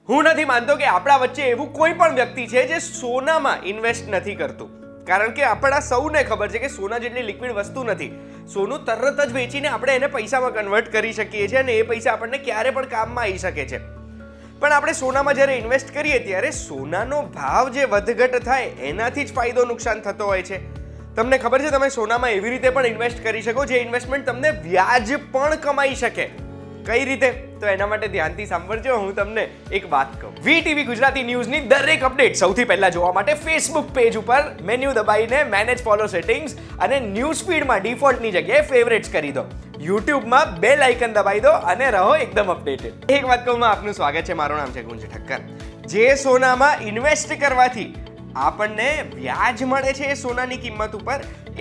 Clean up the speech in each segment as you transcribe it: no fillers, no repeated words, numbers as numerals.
હું નથી માનતો કે આપણા વચ્ચે એવું કોઈ પણ વ્યક્તિ છે જે સોનામાં ઇન્વેસ્ટ નથી કરતું, કારણ કે આપણા સૌને ખબર છે કે સોના જેટલી લિક્વિડ વસ્તુ નથી. સોનું તરત જ વેચીને આપણે એને પૈસામાં કન્વર્ટ કરી શકીએ છીએ અને એ પૈસા આપણને ક્યારે પણ કામમાં આવી શકે છે. પણ આપણે સોનામાં જ્યારે ઇન્વેસ્ટ કરીએ ત્યારે સોનાનો ભાવ જે વધઘટ થાય એનાથી જ ફાયદો નુકસાન થતો હોય છે. તમને ખબર છે તમે સોનામાં એવી રીતે પણ ઇન્વેસ્ટ કરી શકો જે ઇન્વેસ્ટમેન્ટ તમને વ્યાજ પણ કમાઈ શકે. કઈ રીતે? તો એના માટે ધ્યાનથી સાંભળજો. હું તમને એક વાત કહું. વીટીવી ગુજરાતી ન્યૂઝની દરેક અપડેટ સૌથી પહેલા જોવા માટે ફેસબુક પેજ ઉપર મેન્યુ દબાઈને મેનેજ ફોલો સેટિંગ્સ અને ન્યૂઝ ફીડમાં ડિફોલ્ટની જગ્યાએ ફેવરેટ્સ કરી દો. યુટ્યુબમાં બેલ આઇકન દબાઈ દો અને રહો એકદમ અપડેટેડ. એક વાત કહું, આપનું સ્વાગત છે. મારું નામ છે ગુંજ ઠક્કર. જે સોનામાં ઇન્વેસ્ટ કરવાથી આપણને વ્યાજ મળે છે એ સોનાની કિંમત ઉપર,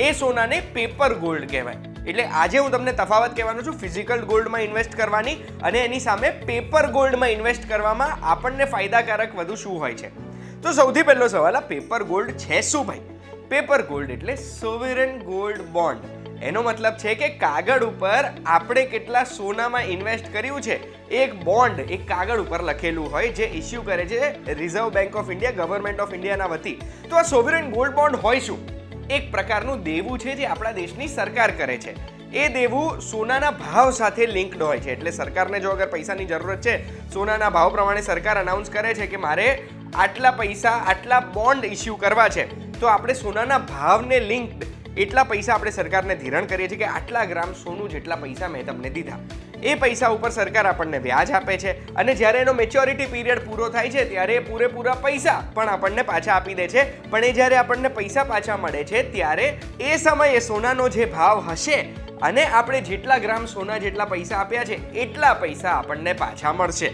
એ સોનાને પેપર ગોલ્ડ કહેવાય. એટલે આજે હું તમને તફાવત કહેવાનો છું ફિઝિકલ ગોલ્ડમાં ઇન્વેસ્ટ કરવાની અને એની સામે પેપર ગોલ્ડમાં ઇન્વેસ્ટ કરવામાં આપણને ફાયદાકારક વધુ શું હોય છે. તો સૌથી પહેલો સવાલ, આ પેપર ગોલ્ડ છે શું ભાઈ? પેપર ગોલ્ડ એટલે સોવરેન ગોલ્ડ બોન્ડ. એનો મતલબ છે કે કાગળ ઉપર આપણે કેટલા સોનામાં ઇન્વેસ્ટ કર્યું છે એક બોન્ડ, એક કાગળ ઉપર લખેલું હોય જે ઇસ્યુ કરે છે reserve bank of India, government of ઇન્ડિયાના વતી. તો આ સોવરેન ગોલ્ડ બોન્ડ હોય શું? એક પ્રકારનું દેવું છે જે આપણા દેશની સરકાર કરે છે. એ દેવું સોનાના ભાવ સાથે લિંક્ડ હોય છે. એટલે સરકારને જો અગર પૈસાની જરૂરત છે, સોનાના ભાવ પ્રમાણે સરકાર અનાઉન્સ કરે છે કે મારે આટલા પૈસા, આટલા બોન્ડ ઇસ્યુ કરવા છે, તો આપણે સોનાના ભાવને લિંક્ડ એટલા પૈસા આપણે સરકારને ધિરાણ કરીએ છીએ કે આટલા ગ્રામ સોનું જેટલા પૈસા મેં તમને દીધા. એ પૈસા ઉપર સરકાર આપણને વ્યાજ આપે છે અને જ્યારે એનો મેચ્યોરિટી પીરિયડ પૂરો થાય છે ત્યારે એ પૂરેપૂરા પૈસા પણ આપણને પાછા આપી દે છે. પણ એ જ્યારે આપણને પૈસા પાછા મળે છે ત્યારે એ સમયે સોનાનો જે ભાવ હશે અને આપણે જેટલા ગ્રામ સોના જેટલા પૈસા આપ્યા છે એટલા પૈસા આપણને પાછા મળશે.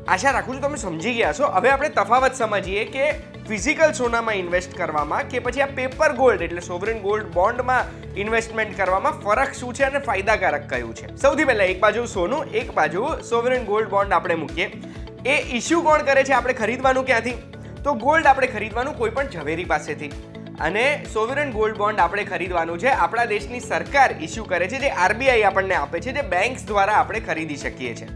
આશા રાખું છું તમે સમજી ગયા છો. હવે આપણે તફાવત સમજીએ કે ફિઝિકલ સોનામાં ઇન્વેસ્ટ કરવામાં કે પછી આ પેપર ગોલ્ડ એટલે સોવરેન ગોલ્ડ બોન્ડમાં ઇન્વેસ્ટમેન્ટ કરવામાં ફરક શું છે અને ફાયદાકારક કયું છે. સૌથી પહેલા એક બાજુ સોનું, એક બાજુ સોવરેન ગોલ્ડ બોન્ડ આપણે મૂકીએ. એ ઇસ્યુ કોણ કરે છે? આપણે ખરીદવાનું ક્યાંથી? તો ગોલ્ડ આપણે ખરીદવાનું કોઈ પણ ઝવેરી પાસેથી અને સોવરેન ગોલ્ડ બોન્ડ આપણે ખરીદવાનું છે આપણા દેશની સરકાર ઇસ્યુ કરે છે, જે આરબીઆઈ આપણને આપે છે, જે બેંક્સ દ્વારા આપણે ખરીદી શકીએ છીએ.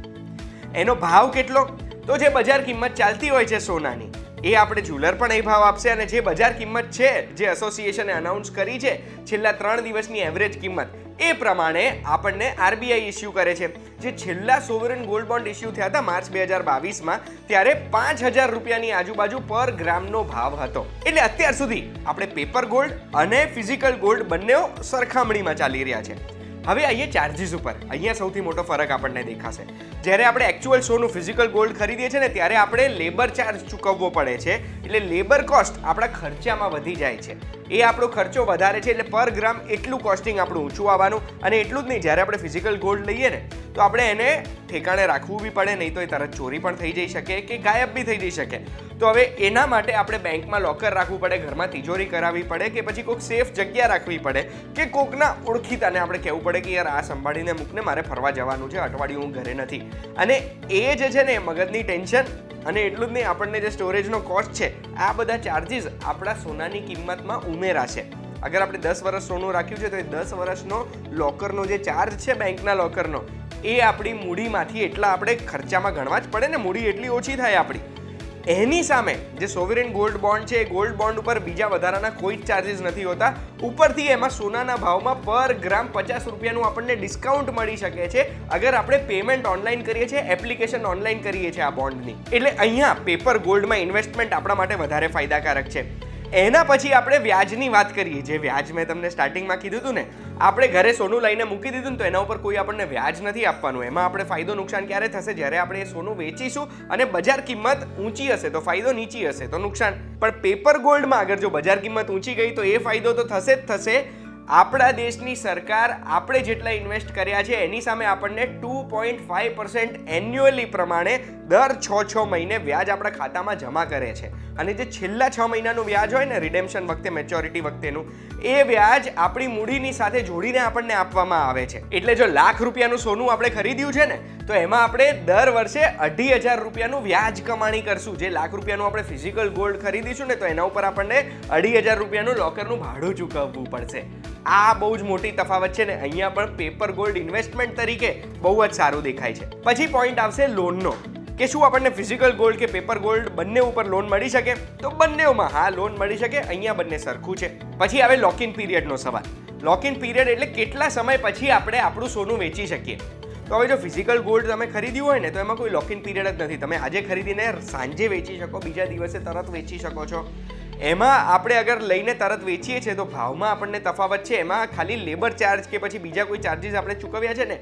એનો ભાવ કેટલો? તો જે બજાર કિંમત ચાલતી હોય છે સોનાની એ આપણે જ્વેલર પણ એ ભાવ આપશે અને જે બજાર કિંમત છે જે એસોસિએશને અનાઉન્સ કરી છે છેલ્લા 3 દિવસની એવરેજ કિંમત એ પ્રમાણે આપણને આરબીઆઈ ઇસ્યુ કરે છે. જે છેલ્લા સોવરેન ગોલ્ડ બોન્ડ ઇસ્યુ થયા હતા માર્ચ 2022માં ત્યારે 5,000 રૂપિયાની આજુબાજુ પર ગ્રામનો ભાવ હતો. એટલે અત્યાર સુધી આપણે પેપર ગોલ્ડ અને ફિઝિકલ ગોલ્ડ બંને સરખામણીમાં ચાલી રહ્યા છે. હવે અહીંયા ચાર્જીસ ઉપર અહીંયા સૌથી મોટો ફરક આપણને દેખાશે. જ્યારે આપણે એકચ્યુઅલ સોનું ફિઝિકલ ગોલ્ડ ખરીદીએ છીએ ને ત્યારે આપણે લેબર ચાર્જ ચૂકવવો પડે છે. એટલે લેબર કોસ્ટ આપણા ખર્ચામાં વધી જાય છે. એ આપણો ખર્ચો વધારે છે એટલે પર ગ્રામ એટલું કોસ્ટિંગ આપણું ઊંચું આવવાનું. અને એટલું જ નહીં, જ્યારે આપણે ફિઝિકલ ગોલ્ડ લઈએ ને તો આપણે એને ઠેકાણે રાખવું બી પડે, નહીં તો એ તરત ચોરી પણ થઈ જઈ શકે કે ગાયબ બી થઈ જઈ શકે. તો હવે એના માટે આપણે બેંકમાં લોકર રાખવું પડે, ઘરમાં તિજોરી કરાવવી પડે કે પછી કોઈક સેફ જગ્યા રાખવી પડે કે કોકના ઓળખીતાને આપણે કહેવું પડે કે યાર આ સંભાળીને મૂકને, મારે ફરવા જવાનું છે, અઠવાડિયું હું ઘરે નથી. અને એ જે છે ને મગજની ટેન્શન અને એટલું જ નહીં આપણને જે સ્ટોરેજનો કોસ્ટ છે આ બધા ચાર્જીસ આપણા સોનાની કિંમતમાં ઉમેરાશે. અગર આપણે 10 વર્ષ સોનું રાખ્યું છે તો એ 10 વર્ષનો લોકરનો જે ચાર્જ છે બેંકના લોકરનો એ આપણી મૂડીમાંથી એટલા આપણે ખર્ચામાં ગણવા જ પડે ને, મૂડી એટલી ઓછી થાય આપણી. એની સામે જે સોવરેન ગોલ્ડ બોન્ડ છે એ ગોલ્ડ બોન્ડ ઉપર બીજા વધારાના કોઈ જ ચાર્જીસ નથી હોતા. ઉપરથી એમાં સોનાના ભાવમાં પર ગ્રામ 50 રૂપિયાનું આપણને ડિસ્કાઉન્ટ મળી શકે છે અગર આપણે પેમેન્ટ ઓનલાઈન કરીએ છીએ, એપ્લિકેશન ઓનલાઈન કરીએ છીએ આ બોન્ડની. એટલે અહીંયા પેપર ગોલ્ડમાં ઇન્વેસ્ટમેન્ટ આપણા માટે વધારે ફાયદાકારક છે. એના પછી આપણે વ્યાજની વાત કરીએ. જે વ્યાજ મેં તમને સ્ટાર્ટિંગમાં કીધું હતું ને, આપણે ઘરે સોનું લઈને મૂકી દીધું ને તો એના ઉપર કોઈ આપણને વ્યાજ નથી આપવાનું. એમાં આપણે ફાયદો નુકસાન ક્યારે થશે? જ્યારે આપણે એ સોનું વેચીશું અને બજાર કિંમત ઊંચી હશે તો ફાયદો, નીચી હશે તો નુકસાન. પણ પેપર ગોલ્ડમાં અગર જો બજાર કિંમત ઊંચી ગઈ તો એ ફાયદો તો થશે જ થશે. આપણા દેશની સરકાર આપણે જેટલા ઇન્વેસ્ટ કર્યા છે એની સામે આપણને 2.5% એન્યુઅલી પ્રમાણે દર 6 મહિને વ્યાજ આપણા ખાતામાં જમા કરે છે. અને જે છેલ્લા 6 મહિનાનું વ્યાજ હોય ને રિડેમ્પશન વખતે, મેચ્યોરિટી વખતેનું, એ વ્યાજ આપણી મૂડીની સાથે જોડીને આપણને આપવામાં આવે છે. એટલે જો ₹1,00,000 સોનું આપણે ખરીદ્યું છે ને તો એમાં આપણે દર વર્ષે 2,500 રૂપિયાનું વ્યાજ કમાણી કરશું. જે ₹1,00,000 આપણે ફિઝિકલ ગોલ્ડ ખરીદીશું ને તો એના ઉપર આપણને 2,500 રૂપિયાનું લોકરનું ભાડું ચૂકવવું પડશે. આ બહુ જ મોટી તફાવત છે ને. અહીંયા પણ પેપર ગોલ્ડ ઇન્વેસ્ટમેન્ટ તરીકે બહુ જ સારું દેખાય છે. પછી પોઈન્ટ આવશે લોનનો કે શું આપણને ફિઝિકલ ગોલ્ડ કે પેપર ગોલ્ડ બંને ઉપર લોન મળી શકે? તો બંનેમાં હા લોન મળી શકે. અહીંયા બંને સરખું છે. પછી આવે લોક ઇન પીરિયડનો સવાલ. લોક ઇન પીરિયડ એટલે કેટલા સમય પછી આપણે આપણું સોનું વેચી શકીએ. તો હવે જો ફિઝિકલ ગોલ્ડ તમે ખરીદ્યું હોય ને તો એમાં કોઈ લોક ઇન પીરિયડ જ નથી. તમે આજે ખરીદીને સાંજે વેચી શકો, બીજા દિવસે તરત વેચી શકો છો. એમાં આપણે અગર લઈને તરત વેચીએ છીએ તો ભાવમાં આપણને તફાવત છે. એમાં ખાલી લેબર ચાર્જ કે પછી બીજા કોઈ ચાર્જીસ આપણે ચૂકવ્યા છે ને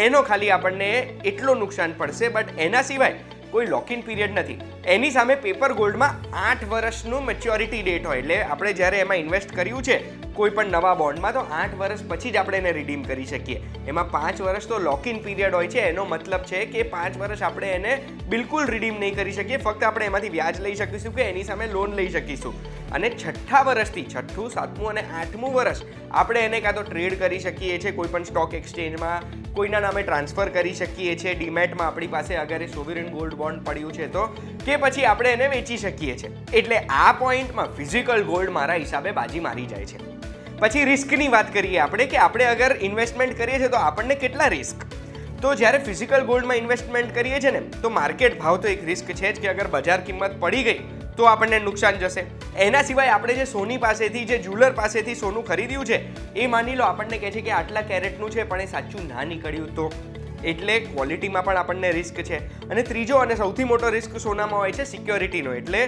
એનો ખાલી આપણને એટલો નુકસાન પડશે. બટ એના સિવાય કોઈ લોક ઇન પીરિયડ નથી. એની સામે પેપર ગોલ્ડમાં 8 વર્ષનું મેચ્યોરિટી ડેટ હોય. એટલે આપણે જ્યારે એમાં ઇન્વેસ્ટ કર્યું છે કોઈ પણ નવા બોન્ડમાં તો 8 વર્ષ પછી જ આપણે એને રિડીમ કરી શકીએ. એમાં 5 વર્ષ તો લોક ઇન પીરિયડ હોય છે. એનો મતલબ છે કે 5 વર્ષ આપણે એને બિલકુલ રિડીમ નહીં કરી શકીએ. ફક્ત આપણે એમાંથી વ્યાજ લઈ શકીશું કે એની સામે લોન લઈ શકીશું. અને 6થા વર્ષથી 6થું, 7મું અને 8મું વર્ષ આપણે એને કાં તો ટ્રેડ કરી શકીએ છીએ કોઈ પણ સ્ટોક એક્સચેન્જમાં, કોઈના નામે ટ્રાન્સફર કરી શકીએ છીએ ડીમેટમાં આપણી પાસે અગર એ સોવરિન ગોલ્ડ બોન્ડ પડ્યું છે તો, કે પછી આપણે એને વેચી શકીએ છીએ. એટલે આ પોઈન્ટમાં ફિઝિકલ ગોલ્ડ મારા હિસાબે બાજી મારી જાય છે. પછી રિસ્કની વાત કરીએ આપણે કે આપણે અગર ઇન્વેસ્ટમેન્ટ કરીએ છીએ તો આપણને કેટલા રિસ્ક. તો જ્યારે ફિઝિકલ ગોલ્ડમાં ઇન્વેસ્ટમેન્ટ કરીએ છીએ ને તો માર્કેટ ભાવ તો એક રિસ્ક છે જ કે અગર બજાર કિંમત પડી ગઈ તો આપણને નુકસાન જશે. એના સિવાય આપણે જે સોની પાસેથી, જે જ્વેલર પાસેથી સોનું ખરીદ્યું છે એ માની લો આપણને કહે છે કે આટલા કેરેટનું છે પણ એ સાચું ના નીકળ્યું તો, એટલે ક્વોલિટીમાં પણ આપણને રિસ્ક છે. અને ત્રીજો અને સૌથી મોટો રિસ્ક સોનામાં હોય છે સિક્યોરિટીનો. એટલે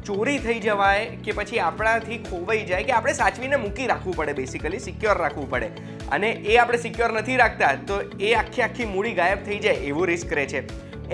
ચોરી થઈ જવાય કે પછી આપણાથી ખોવાઈ જાય કે આપણે સાચવીને મૂકી રાખવું પડે, બેસિકલી સિક્યોર રાખવું પડે. અને એ આપણે સિક્યોર નથી રાખતા તો એ આખી મૂડી ગાયબ થઈ જાય એવું રિસ્ક રહે છે.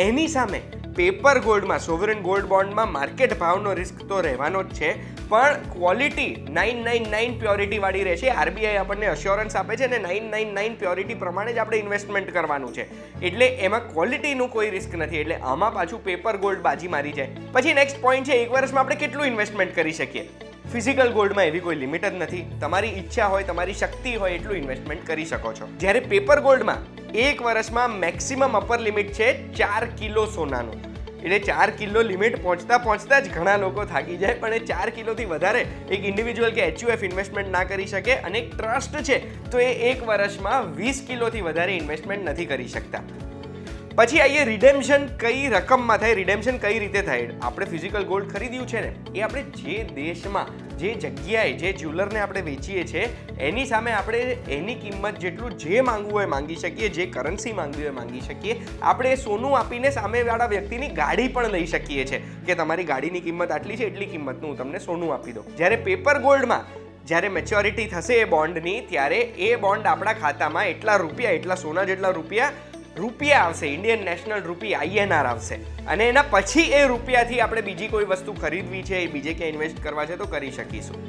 એની સામે પેપર ગોલ્ડમાં, સોવરિન ગોલ્ડ બોન્ડમાં માર્કેટ ભાવનો રિસ્ક તો રહેવાનો જ છે પણ ક્વોલિટી 999 પ્યોરિટી વાળી રહેશે. આરબીઆઈ આપણને અશ્યોરન્સ આપે છે અને 999 પ્યોરિટી પ્રમાણે જ આપણે ઇન્વેસ્ટમેન્ટ કરવાનું છે. એટલે એમાં ક્વોલિટીનું કોઈ રિસ્ક નથી. એટલે આમાં પાછું પેપર ગોલ્ડ બાજી મારી જાય. પછી નેક્સ્ટ પોઈન્ટ છે, એક વર્ષમાં આપણે કેટલું ઇન્વેસ્ટમેન્ટ કરી શકીએ. ફિઝિકલ ગોલ્ડમાં એવી કોઈ લિમિટ જ નથી. તમારી ઈચ્છા હોય, તમારી શક્તિ હોય એટલું ઇન્વેસ્ટમેન્ટ કરી શકો છો. જ્યારે પેપર ગોલ્ડમાં એક વર્ષમાં મેક્સિમમ અપર લિમિટ છે 4 કિલો સોનાનું. એટલે 4 કિલો લિમિટ પહોંચતા જ ઘણા લોકો થાકી જાય. પણ એ 4 કિલોથી વધારે એક ઇન્ડિવિજ્યુઅલ કે HUF ઇન્વેસ્ટમેન્ટ ના કરી શકે. અને એક ટ્રસ્ટ છે તો એ એક વર્ષમાં 20 કિલોથી વધારે ઇન્વેસ્ટમેન્ટ નથી કરી શકતા. પછી આઈએ રિડેમ્શન કઈ રકમમાં થાય, રિડેમ્શન કઈ રીતે થાય. આપણે ફિઝિકલ ગોલ્ડ ખરીદ્યું છે ને એ આપણે જે દેશમાં, જે જગ્યાએ, જે જ્વેલરને આપણે વેચીએ છીએ એની સામે આપણે એની કિંમત જેટલું જે માંગવું હોય માંગી શકીએ, જે કરન્સી માંગવી હોય માંગી શકીએ. આપણે સોનું આપીને સામેવાળા વ્યક્તિની ગાડી પણ લઈ શકીએ છીએ કે તમારી ગાડીની કિંમત આટલી છે, એટલી કિંમતનું હું તમને સોનું આપી દઉં. જ્યારે પેપર ગોલ્ડમાં જ્યારે મેચ્યોરિટી થશે એ બોન્ડની ત્યારે એ બોન્ડ આપણા ખાતામાં એટલા રૂપિયા, એટલા સોના જેટલા રૂપિયા આવશે, ઇન્ડિયન નેશનલ રૂપી INR આવશે. અને એના પછી એ રૂપિયાથી આપણે બીજી કોઈ વસ્તુ ખરીદવી છે, બીજે ક્યાં ઇન્વેસ્ટ કરવા છે તો કરી શકીશું.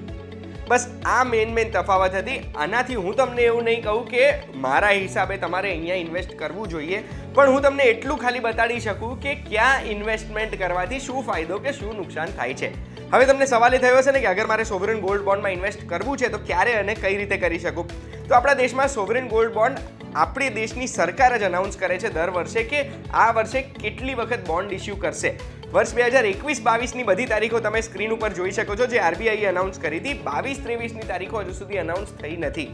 બસ આ મેન તફાવત હતી. આનાથી હું તમને એવું નહીં કહું કે મારા હિસાબે તમારે અહીંયા ઇન્વેસ્ટ કરવું જોઈએ, પણ હું તમને એટલું ખાલી બતાડી શકું કે ક્યાં ઇન્વેસ્ટમેન્ટ કરવાથી શું ફાયદો કે શું નુકસાન થાય છે. હવે તમને સવાલ એ થયો હશે ને કે અગર મારે સોવરિન ગોલ્ડ બોન્ડમાં ઇન્વેસ્ટ કરવું છે તો ક્યારે અને કઈ રીતે કરી શકું. તો આપણા દેશમાં સોવરિન ગોલ્ડ બોન્ડ આપણી દેશની સરકાર જ અનાઉન્સ કરે છે દર વર્ષે કે આ વર્ષે કેટલી વખત બોન્ડ ઇસ્યુ કરશે. વર્ષ 2021-22ની બધી તારીખો તમે સ્ક્રીન ઉપર જોઈ શકો છો જે આરબીઆઈએ અનાઉન્સ કરી હતી. 22-23ની તારીખો હજુ સુધી અનાઉન્સ થઈ નથી.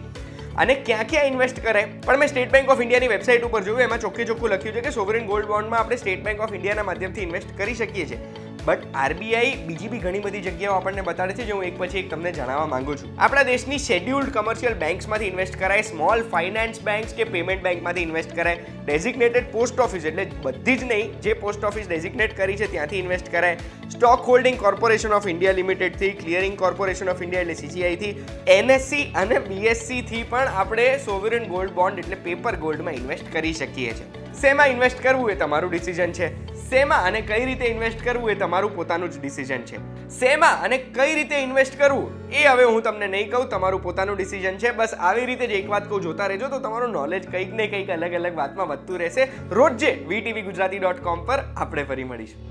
અને ક્યાં ઇન્વેસ્ટ કરે પણ મેં સ્ટેટ બેંક ઓફ ઇન્ડિયાની વેબસાઇટ ઉપર જોયું, એમાં ચોખ્ખું લખ્યું છે કે સોવરિન ગોલ્ડ બોન્ડમાં આપણે સ્ટેટ બેંક ઓફ ઇન્ડિયાના માધ્યમથી ઇન્વેસ્ટ કરી શકીએ છીએ. બટ આરબીઆઈ બીજી બી ઘણી બધી જગ્યાઓ આપણને બતાડે છે જે હું એક પછી એક તમને જણાવવા માંગુ છું. આપણા દેશની શેડ્યુલ્ડ કમર્શિયલ બેંક્સમાંથી ઇન્વેસ્ટ કરાય, સ્મોલ ફાઇનાન્સ બેંક્સ કે પેમેન્ટ બેંકમાંથી ઇન્વેસ્ટ કરાય, ડેઝિગ્નેટેડ પોસ્ટ ઓફિસ એટલે બધી જ નહીં, જે પોસ્ટ ઓફિસ ડેઝિગ્નેટ કરી છે ત્યાંથી ઇન્વેસ્ટ કરાય, stock holding corporation of India લિમિટેડથી, ક્લિયરિંગ કોર્પોરેશન ઓફ ઇન્ડિયા એટલે CCI થી, NSE અને BSE થી પણ આપણે સોવરિન ગોલ્ડ બોન્ડ એટલે પેપર ગોલ્ડમાં ઇન્વેસ્ટ કરી શકીએ છીએ. શેમાં ઇન્વેસ્ટ કરવું એ તમારું ડિસિઝન છે. શેમાં અને કઈ રીતે ઇન્વેસ્ટ કરવું એ તમારું પોતાનું જ ડિસિઝન છે. શેમાં અને કઈ રીતે ઇન્વેસ્ટ કરવું એ હવે હું તમને નહીં કહું, તમારું પોતાનું ડિસિઝન છે. બસ આવી રીતે જ એક વાત કહું, જોતા રહેજો તો તમારું નોલેજ કંઈક ને કંઈક અલગ વાતમાં વધતું રહેશે. રોજ જે VTVGujarati.com પર આપણે ફરી મળીશું.